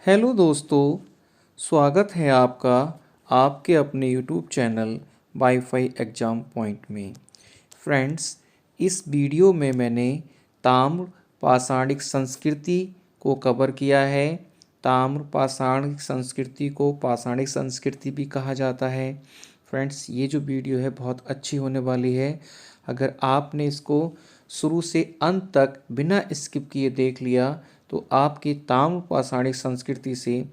Hello दोस्तों, स्वागत है आपका आपके अपने YouTube channel wifi exam point में। फ्रेंड्स, इस वीडियो में मैंने ताम्र पाषाणिक संस्कृति को कवर किया है। ताम्र पाषाणिक संस्कृति को पाषाणिक संस्कृति भी कहा जाता है। फ्रेंड्स, ये जो वीडियो है बहुत अच्छी होने वाली है। अगर आपने इसको शुरू से अंत तक बिना स्किप किए देख लिया तो आपके ताम्र पाषाणिक संस्कृति से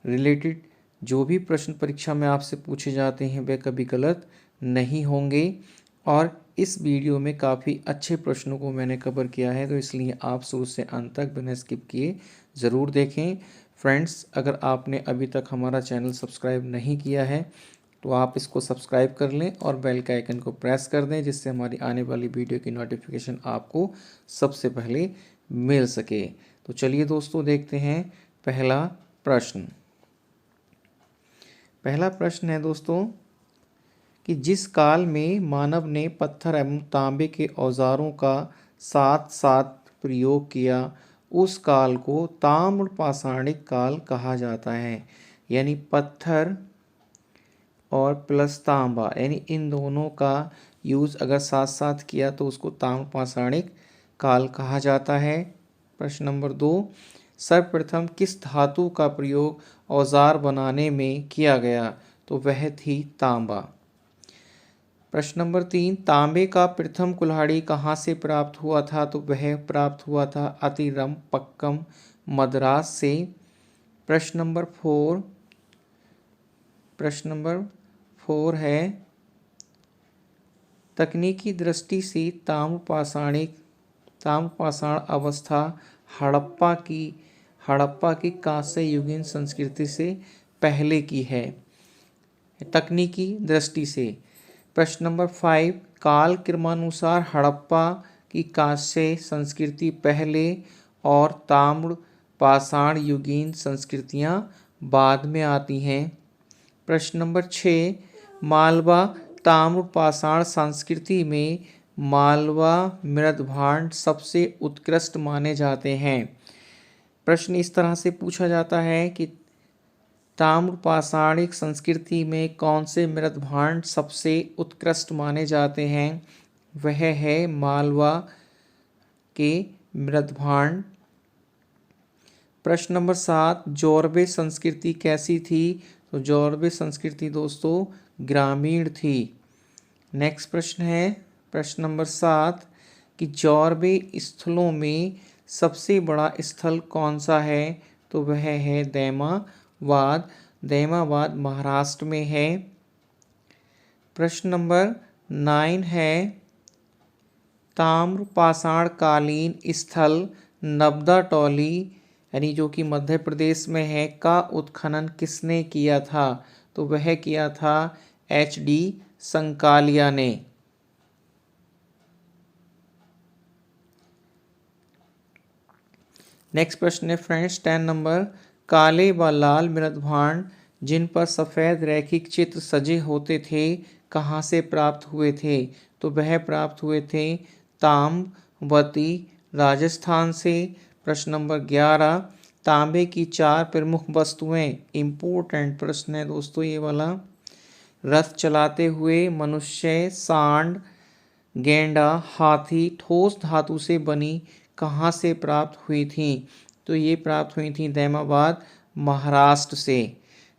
रिलेटेड जो भी प्रश्न परीक्षा में आपसे पूछे जाते हैं वे कभी गलत नहीं होंगे। और इस वीडियो में काफ़ी अच्छे प्रश्नों को मैंने कवर किया है, तो इसलिए आप शुरू से अंत तक बिना स्किप किए ज़रूर देखें। फ्रेंड्स, अगर आपने अभी तक हमारा चैनल सब्सक्राइब नहीं किया है तो आप इसको सब्सक्राइब कर लें और बेल के आइकन को प्रेस कर दें, जिससे हमारी आने वाली वीडियो की नोटिफिकेशन आपको सबसे पहले मिल सके। तो चलिए दोस्तों, देखते हैं पहला प्रश्न। पहला प्रश्न है दोस्तों कि जिस काल में मानव ने पत्थर एवं तांबे के औजारों का साथ साथ प्रयोग किया उस काल को ताम्र पाषाणिक काल कहा जाता है। यानी पत्थर और प्लस तांबा, यानी इन दोनों का यूज़ अगर साथ साथ किया तो उसको ताम्र पाषाणिक काल कहा जाता है। प्रश्न नंबर 2, सर्वप्रथम किस धातु का प्रयोग औजार बनाने में किया गया? तो वह थी तांबा। प्रश्न नंबर 3, तांबे का प्रथम कुल्हाड़ी कहाँ से प्राप्त हुआ था? तो वह प्राप्त हुआ था अतिरम पक्कम मद्रास से। प्रश्न नंबर 4 है तकनीकी दृष्टि से ताम्र पाषाण अवस्था हड़प्पा की कांस्य युगीन संस्कृति से पहले की है, तकनीकी दृष्टि से। प्रश्न नंबर 5, काल क्रमानुसार हड़प्पा की कांस्य संस्कृति पहले और ताम्र पाषाण युगीन संस्कृतियां बाद में आती हैं। प्रश्न नंबर 6, मालवा ताम्र पाषाण संस्कृति में मालवा मृदभांड सबसे उत्कृष्ट माने जाते हैं। प्रश्न इस तरह से पूछा जाता है कि ताम्र पाषाणिक संस्कृति में कौन से मृदभांड सबसे उत्कृष्ट माने जाते हैं? वह है मालवा के मृदभांड। प्रश्न नंबर 7, जौरबे संस्कृति कैसी थी? तो जौरबे संस्कृति दोस्तों ग्रामीण थी। नेक्स्ट प्रश्न है प्रश्न नंबर 7 कि जौरबे स्थलों में सबसे बड़ा स्थल कौन सा है? तो वह है दैमाबाद। दैमाबाद महाराष्ट्र में है। प्रश्न नंबर 9 है ताम्र पाषाण कालीन स्थल नबदा टोली, यानी जो कि मध्य प्रदेश में है, का उत्खनन किसने किया था? तो वह किया था HD संकालिया ने। नेक्स्ट प्रश्न है फ्रेंड्स 10 नंबर, काले व लाल मृदभांड जिन पर सफ़ेद रैखिक चित्र सजे होते थे कहाँ से प्राप्त हुए थे? तो वह प्राप्त हुए थे ताम्रवती राजस्थान से। प्रश्न नंबर 11, तांबे की 4 प्रमुख वस्तुएं, इम्पोर्टेंट प्रश्न है दोस्तों ये वाला। रथ चलाते हुए मनुष्य, सांड, गेंडा, हाथी ठोस धातु से बनी कहाँ से प्राप्त हुई थी? तो ये प्राप्त हुई थी दैमाबाद महाराष्ट्र से।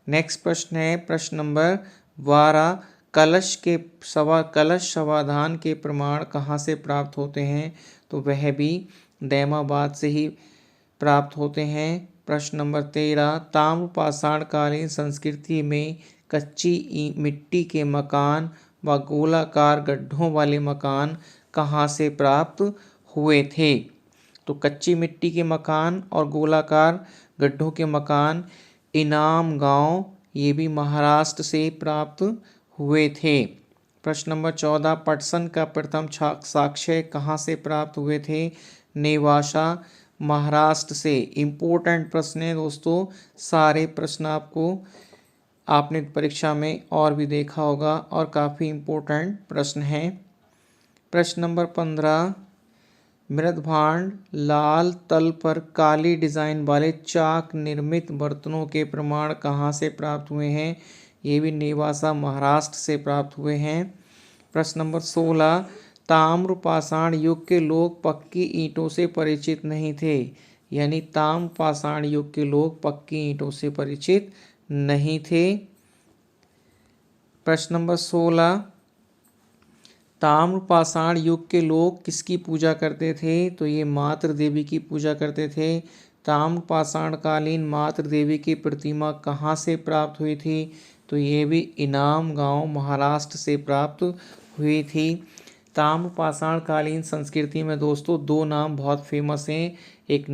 नेक्स्ट प्रश्न है प्रश्न नंबर 12, कलश समाधान के प्रमाण कहाँ से प्राप्त होते हैं? तो वह भी दैमाबाद से ही प्राप्त होते हैं। प्रश्न नंबर 13, ताम्र पाषाण कालीन संस्कृति में कच्ची मिट्टी के मकान व गोलाकार गड्ढों वाले मकान कहाँ से प्राप्त हुए थे? तो कच्ची मिट्टी के मकान और गोलाकार गड्ढों के मकान इनाम गांव, ये भी महाराष्ट्र से प्राप्त हुए थे। प्रश्न नंबर 14, पटसन का प्रथम साक्ष्य कहाँ से प्राप्त हुए थे? नेवासा महाराष्ट्र से। इम्पोर्टेंट प्रश्न है दोस्तों, सारे प्रश्न आपने परीक्षा में और भी देखा होगा और काफ़ी इम्पोर्टेंट प्रश्न हैं। प्रश्न नंबर 15, मृदभांड लाल तल पर काली डिजाइन वाले चाक निर्मित बर्तनों के प्रमाण कहाँ से प्राप्त हुए हैं? ये भी नेवासा महाराष्ट्र से प्राप्त हुए हैं। प्रश्न नंबर 16, ताम्र पाषाण युग के लोग पक्की ईंटों से परिचित नहीं थे। यानी ताम्र पाषाण युग के लोग पक्की ईंटों से परिचित नहीं थे। प्रश्न नंबर 16, ताम्र पाषाण युग के लोग किसकी पूजा करते थे? तो ये मातृ देवी की पूजा करते थे। ताम्र पाषाण कालीन मातृ देवी की प्रतिमा कहाँ से प्राप्त हुई थी? तो ये भी इनाम गांव महाराष्ट्र से प्राप्त हुई थी। ताम्र पाषाण कालीन संस्कृति में दोस्तों दो नाम बहुत फेमस हैं, एक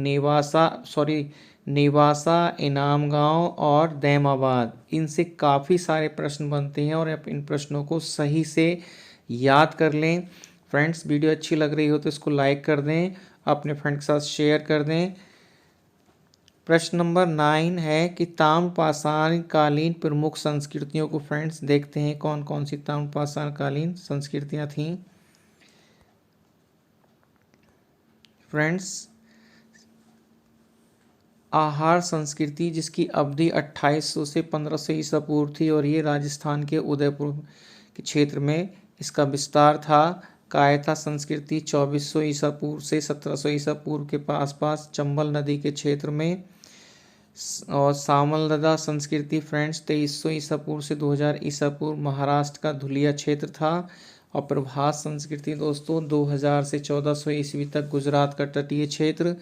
नेवासा, इनाम गांव और दैमाबाद। इनसे काफ़ी सारे प्रश्न बनते हैं और आप इन प्रश्नों को सही से याद कर लें। फ्रेंड्स, वीडियो अच्छी लग रही हो तो इसको लाइक कर दें, अपने फ्रेंड के साथ शेयर कर दें। प्रश्न नंबर 9 है कि ताम्र पाषाण कालीन प्रमुख संस्कृतियों को फ्रेंड्स देखते हैं कौन कौन सी ताम्र पाषाण कालीन संस्कृतियाँ थीं। फ्रेंड्स, आहार संस्कृति जिसकी अवधि 2800 से 1500 ईसा पूर्व थी और ये राजस्थान के उदयपुर के क्षेत्र में इसका विस्तार था। कायथा संस्कृति 2400 ईसा पूर्व से 1700 ईसा पूर्व के आसपास चंबल नदी के क्षेत्र में। और सामलददा संस्कृति फ्रेंड्स 2300 ईसा पूर्व से 2000 ईसा पूर्व महाराष्ट्र का धुलिया क्षेत्र था। और प्रभास संस्कृति दोस्तों 2000 से 1400 ईस्वी तक गुजरात का तटीय क्षेत्र।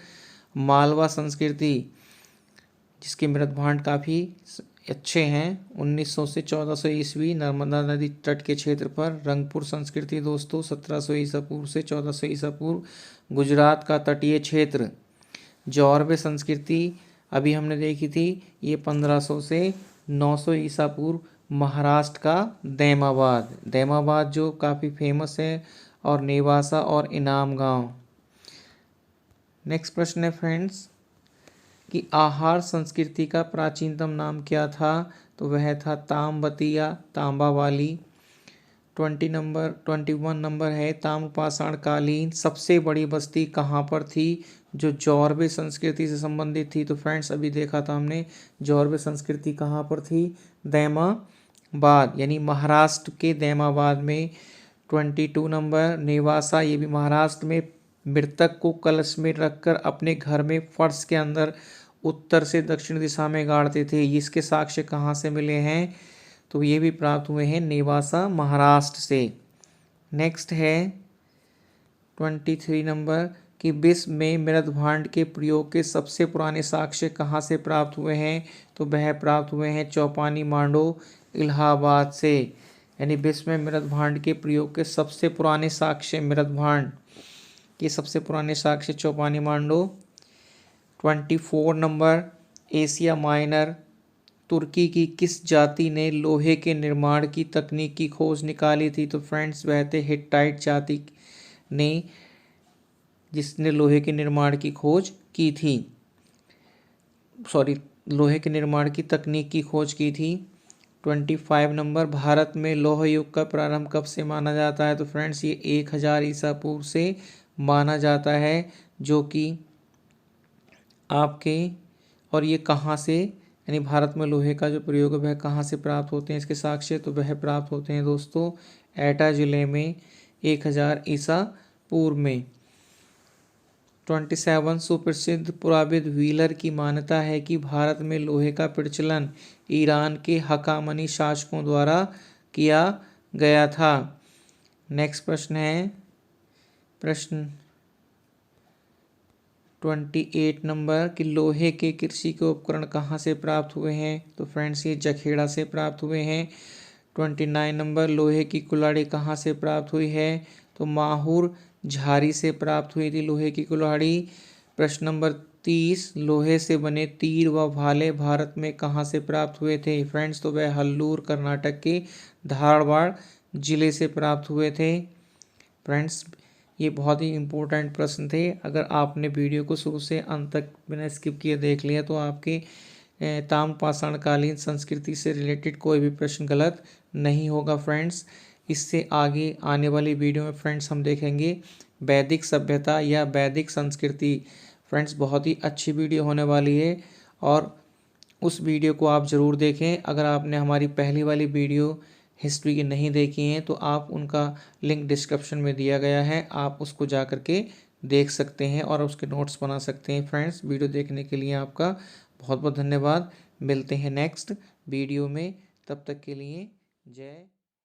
मालवा संस्कृति जिसके मृदभांड काफ़ी अच्छे हैं 1900 से 1400 ईस्वी नर्मदा नदी तट के क्षेत्र पर। रंगपुर संस्कृति दोस्तों 1700 ईसा पूर्व से 1400 ईसा पूर्व गुजरात का तटीय क्षेत्र। जौरवे संस्कृति अभी हमने देखी थी, ये 1500 से 900 ईसा पूर्व महाराष्ट्र का दैमाबाद जो काफ़ी फेमस है, और नेवासा और इनाम गांव। नेक्स्ट प्रश्न है फ्रेंड्स कि आहार संस्कृति का प्राचीनतम नाम क्या था? तो वह था ताम्बती या तांबा वाली। 21 नंबर है ताम्र पाषाण कालीन सबसे बड़ी बस्ती कहाँ पर थी जो जौरवे संस्कृति से संबंधित थी? तो फ्रेंड्स अभी देखा था हमने जौरवे संस्कृति कहाँ पर थी, दैमाबाद यानी महाराष्ट्र के दैमाबाद में। 22 नंबर नेवासा, ये भी महाराष्ट्र में, मृतक को कलश में रखकर अपने घर में फर्श के अंदर उत्तर से दक्षिण दिशा में गाड़ते थे। इसके साक्ष्य कहाँ से मिले हैं? तो ये भी प्राप्त हुए हैं नेवासा महाराष्ट्र से। नेक्स्ट है 23 नंबर कि विश्व में मृदभांड के प्रयोग के सबसे पुराने साक्ष्य कहाँ से प्राप्त हुए हैं? तो वह प्राप्त हुए हैं चौपानी मांडो इलाहाबाद से। यानी विश्व में मृदभांड के प्रयोग के सबसे पुराने साक्ष्य मृदभांड के सबसे पुराने साक्ष्य चौपानी मांडो। 24 नंबर एशिया माइनर तुर्की की किस जाति ने लोहे के निर्माण की तकनीक की खोज निकाली थी? तो फ्रेंड्स वह थे हिट्टाइट जाति ने, जिसने लोहे के निर्माण की खोज की थी, लोहे के निर्माण की तकनीक की खोज की थी। 25 नंबर भारत में लौह युग का प्रारंभ कब से माना जाता है? तो फ्रेंड्स ये 1000 ईसा पूर्व से माना जाता है, जो कि आपके, और ये कहाँ से, यानी भारत में लोहे का जो प्रयोग है वह कहाँ से प्राप्त होते हैं इसके साक्ष्य? तो वह प्राप्त होते हैं दोस्तों एटा जिले में 1000 ईसा पूर्व में। 27 सुप्रसिद्ध पुराविद व्हीलर की मान्यता है कि भारत में लोहे का प्रचलन ईरान के हकामनी शासकों द्वारा किया गया था। नेक्स्ट प्रश्न है प्रश्न 28 नंबर कि लोहे के कृषि के उपकरण कहाँ से प्राप्त हुए हैं? तो फ्रेंड्स ये जखेड़ा से प्राप्त हुए हैं। 29 नंबर लोहे की कुल्हाड़ी कहाँ से प्राप्त हुई है? तो माहुर झारी से प्राप्त हुई थी लोहे की कुल्हाड़ी। प्रश्न नंबर 30 लोहे से बने तीर व भाले भारत में कहाँ से प्राप्त हुए थे? फ्रेंड्स तो वह हल्लूर कर्नाटक के धारवाड़ जिले से प्राप्त हुए थे। फ्रेंड्स ये बहुत ही इम्पोर्टेंट प्रश्न थे, अगर आपने वीडियो को शुरू से अंत तक बिना स्किप किए देख लिया तो आपके ताम्र पाषाण कालीन संस्कृति से रिलेटेड कोई भी प्रश्न गलत नहीं होगा। फ्रेंड्स इससे आगे आने वाली वीडियो में फ्रेंड्स हम देखेंगे वैदिक सभ्यता या वैदिक संस्कृति। फ्रेंड्स बहुत ही अच्छी वीडियो होने वाली है और उस वीडियो को आप ज़रूर देखें। अगर आपने हमारी पहली वाली वीडियो हिस्ट्री की नहीं देखी हैं तो आप उनका लिंक डिस्क्रिप्शन में दिया गया है, आप उसको जा कर के देख सकते हैं और उसके नोट्स बना सकते हैं। फ्रेंड्स वीडियो देखने के लिए आपका बहुत बहुत धन्यवाद। मिलते हैं नेक्स्ट वीडियो में, तब तक के लिए जय